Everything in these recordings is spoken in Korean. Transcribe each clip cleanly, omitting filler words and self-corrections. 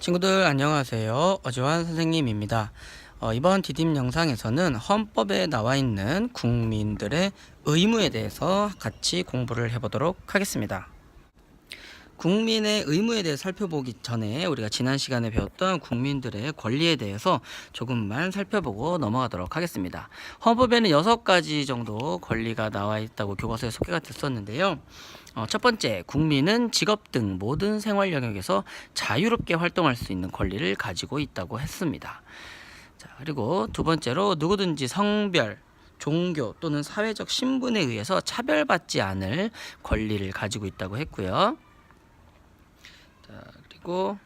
친구들 안녕하세요. 어지환 선생님입니다. 이번 디딤 영상에서는 헌법에 나와 있는 국민들의 의무에 대해서 같이 공부를 해보도록 하겠습니다. 국민의 의무에 대해 살펴보기 전에 우리가 지난 시간에 배웠던 국민들의 권리에 대해서 조금만 살펴보고 넘어가도록 하겠습니다. 헌법에는 6가지 정도 권리가 나와 있다고 교과서에 소개가 됐었는데요. 첫 번째, 국민은 직업 등 모든 생활 영역에서 자유롭게 활동할 수 있는 권리를 가지고 있다고 했습니다. 자, 그리고 두 번째로 누구든지 성별, 종교 또는 사회적 신분에 의해서 차별받지 않을 권리를 가지고 있다고 했고요. 자, 그리고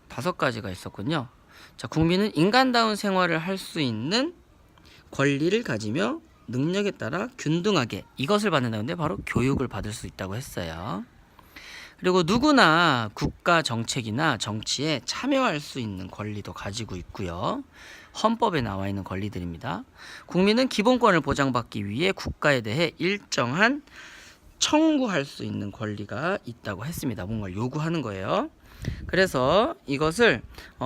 5가지가 있었군요. 자, 국민은 인간다운 생활을 할 수 있는 권리를 가지며 능력에 따라 균등하게 이것을 받는다는데 바로 교육을 받을 수 있다고 했어요. 그리고 누구나 국가 정책이나 정치에 참여할 수 있는 권리도 가지고 있고요. 헌법에 나와 있는 권리들입니다. 국민은 기본권을 보장받기 위해 국가에 대해 일정한 청구할 수 있는 권리가 있다고 했습니다. 뭔가를 요구하는 거예요. 그래서 이것을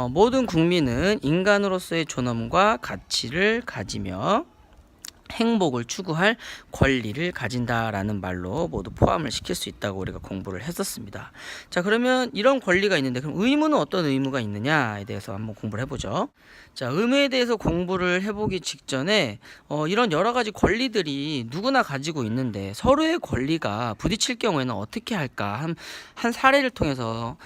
모든 국민은 인간으로서의 존엄과 가치를 가지며 행복을 추구할 권리를 가진다라는 말로 모두 포함을 시킬 수 있다고 우리가 공부를 했었습니다. 자, 그러면 이런 권리가 있는데 그럼 의무는 어떤 의무가 있느냐에 대해서 한번 공부를 해보죠. 자, 의무에 대해서 공부를 해보기 직전에 이런 여러 가지 권리들이 누구나 가지고 있는데 서로의 권리가 부딪힐 경우에는 어떻게 할까 한 사례를 통해서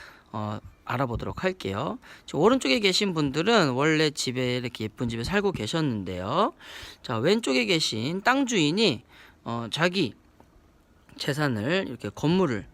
알아보도록 할게요. 오른쪽에 계신 분들은 원래 집에 이렇게 예쁜 집에 살고 계셨는데요. 자, 왼쪽에 계신 땅 주인이 자기 재산을 이렇게 건물을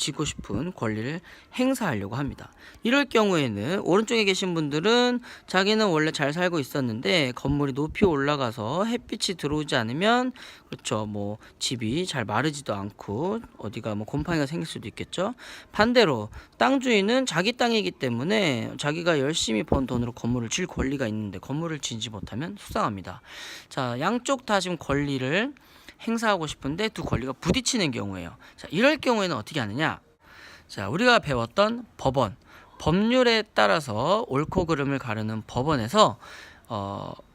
짓고 싶은 권리를 행사하려고 합니다. 이럴 경우에는 오른쪽에 계신 분들은 자기는 원래 잘 살고 있었는데 건물이 높이 올라가서 햇빛이 들어오지 않으면 그렇죠, 뭐 집이 잘 마르지도 않고 어디가 뭐 곰팡이가 생길 수도 있겠죠. 반대로 땅 주인은 자기 땅이기 때문에 자기가 열심히 번 돈으로 건물을 질 권리가 있는데 건물을 짓지 못하면 속상합니다. 자, 양쪽 다 지금 권리를 행사하고 싶은데 두 권리가 부딪히는 경우예요. 자, 이럴 경우에는 어떻게 하느냐? 자, 우리가 배웠던 법원, 법률에 따라서 옳고 그름을 가르는 법원에서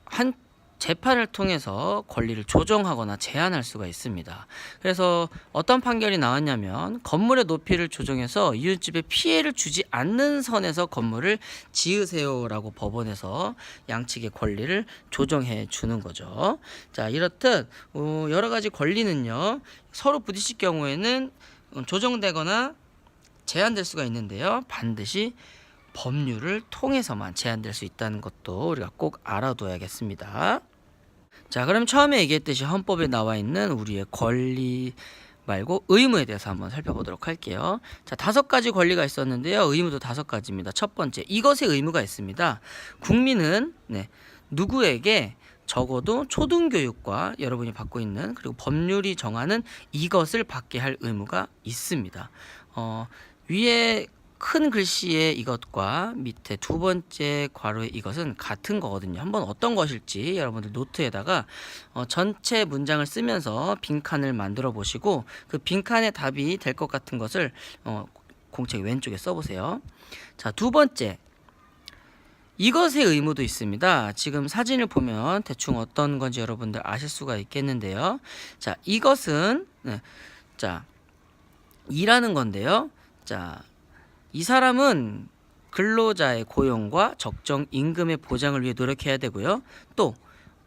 한 재판을 통해서 권리를 조정하거나 제한할 수가 있습니다. 그래서 어떤 판결이 나왔냐면 건물의 높이를 조정해서 이웃집에 피해를 주지 않는 선에서 건물을 지으세요라고 법원에서 양측의 권리를 조정해 주는 거죠. 자, 이렇듯 여러 가지 권리는요, 서로 부딪힐 경우에는 조정되거나 제한될 수가 있는데요, 반드시 법률을 통해서만 제한될 수 있다는 것도 우리가 꼭 알아둬야겠습니다. 자, 그럼 처음에 얘기했듯이 헌법에 나와 있는 우리의 권리 말고 의무에 대해서 한번 살펴보도록 할게요. 자, 5가지 권리가 있었는데요. 의무도 5가지입니다. 첫 번째, 이것의 의무가 있습니다. 국민은 누구에게 적어도 초등교육과 여러분이 받고 있는 그리고 법률이 정하는 이것을 받게 할 의무가 있습니다. 위에 큰 글씨의 이것과 밑에 두 번째 괄호의 이것은 같은 거거든요. 한번 어떤 것일지 여러분들 노트에다가 전체 문장을 쓰면서 빈칸을 만들어 보시고 그 빈칸의 답이 될 것 같은 것을 공책 왼쪽에 써보세요. 자, 두 번째, 이것의 의무도 있습니다. 지금 사진을 보면 대충 어떤 건지 여러분들 아실 수가 있겠는데요. 자, 이것은 자, 일하는 건데요. 자, 이 사람은 근로자의 고용과 적정 임금의 보장을 위해 노력해야 되고요. 또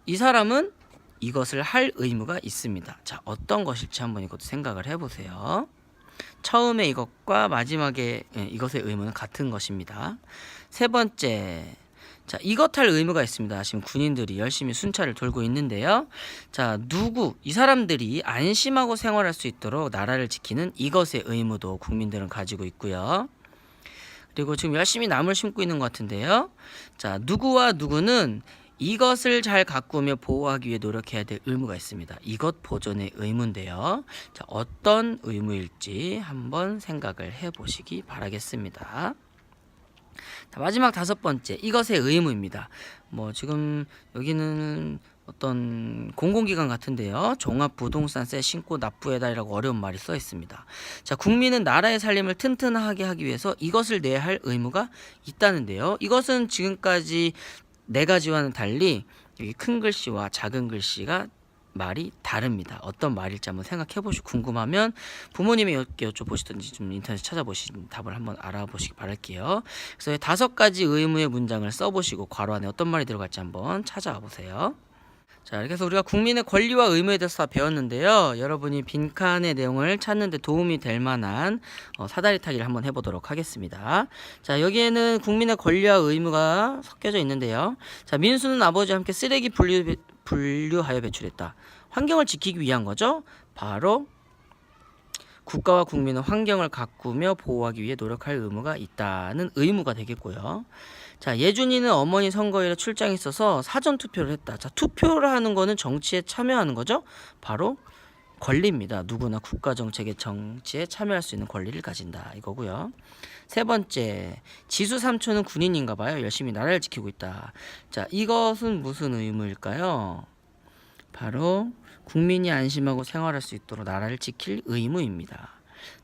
이 사람은 이것을 할 의무가 있습니다. 자, 어떤 것일지 한번 이것도 생각을 해보세요. 처음에 이것과 마지막에 이것의 의무는 같은 것입니다. 세 번째, 자, 이것 할 의무가 있습니다. 지금 군인들이 열심히 순찰을 돌고 있는데요. 자, 이 사람들이 안심하고 생활할 수 있도록 나라를 지키는 이것의 의무도 국민들은 가지고 있고요. 그리고 지금 열심히 나무를 심고 있는 것 같은데요. 자, 누구와 누구는 이것을 잘 가꾸며 보호하기 위해 노력해야 될 의무가 있습니다. 이것 보존의 의무인데요. 자, 어떤 의무일지 한번 생각을 해보시기 바라겠습니다. 자, 마지막 5번째, 이것의 의무입니다. 뭐 지금 여기는 어떤 공공기관 같은데요. 종합부동산세 신고 납부해달이라고 어려운 말이 써 있습니다. 자, 국민은 나라의 살림을 튼튼하게 하기 위해서 이것을 내야 할 의무가 있다는데요. 이것은 지금까지 네 가지와는 달리 여기 큰 글씨와 작은 글씨가 말이 다릅니다. 어떤 말일지 한번 생각해 보시고 궁금하면 부모님에게 여쭤보시든지 좀 인터넷 찾아보시면 답을 한번 알아보시기 바랄게요. 그래서 5가지 의무의 문장을 써보시고 괄호 안에 어떤 말이 들어갈지 한번 찾아와 보세요. 자, 이렇게 해서 우리가 국민의 권리와 의무에 대해서 다 배웠는데요. 여러분이 빈칸의 내용을 찾는 데 도움이 될 만한 사다리 타기를 한번 해보도록 하겠습니다. 자, 여기에는 국민의 권리와 의무가 섞여져 있는데요. 자, 민수는 아버지와 함께 쓰레기 분류하여 배출했다. 환경을 지키기 위한 거죠. 바로 국가와 국민은 환경을 가꾸며 보호하기 위해 노력할 의무가 있다는 의무가 되겠고요. 자, 예준이는 어머니 선거일에 출장이 있어서 사전 투표를 했다. 자, 투표를 하는 거는 정치에 참여하는 거죠. 바로 권리입니다. 누구나 국가 정책의 정치에 참여할 수 있는 권리를 가진다 이거고요. 세 번째, 지수 삼촌은 군인인가 봐요. 열심히 나라를 지키고 있다. 자, 이것은 무슨 의무일까요? 바로 국민이 안심하고 생활할 수 있도록 나라를 지킬 의무입니다.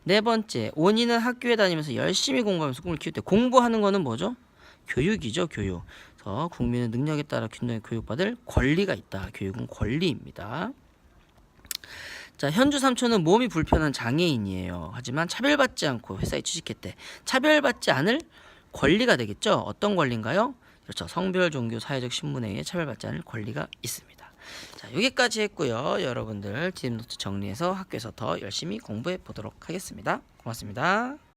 네 번째, 온이는 학교에 다니면서 열심히 공부하면서 꿈을 키울 때 공부하는 거는 뭐죠? 교육이죠, 교육. 그래서 국민은 능력에 따라 균등하게 교육받을 권리가 있다. 교육은 권리입니다. 자, 현주 삼촌은 몸이 불편한 장애인이에요. 하지만 차별받지 않고 회사에 취직했대. 차별받지 않을 권리가 되겠죠. 어떤 권리인가요? 그렇죠. 성별, 종교, 사회적 신분에 의해 차별받지 않을 권리가 있습니다. 자, 여기까지 했고요. 여러분들 디노트 정리해서 학교에서 더 열심히 공부해 보도록 하겠습니다. 고맙습니다.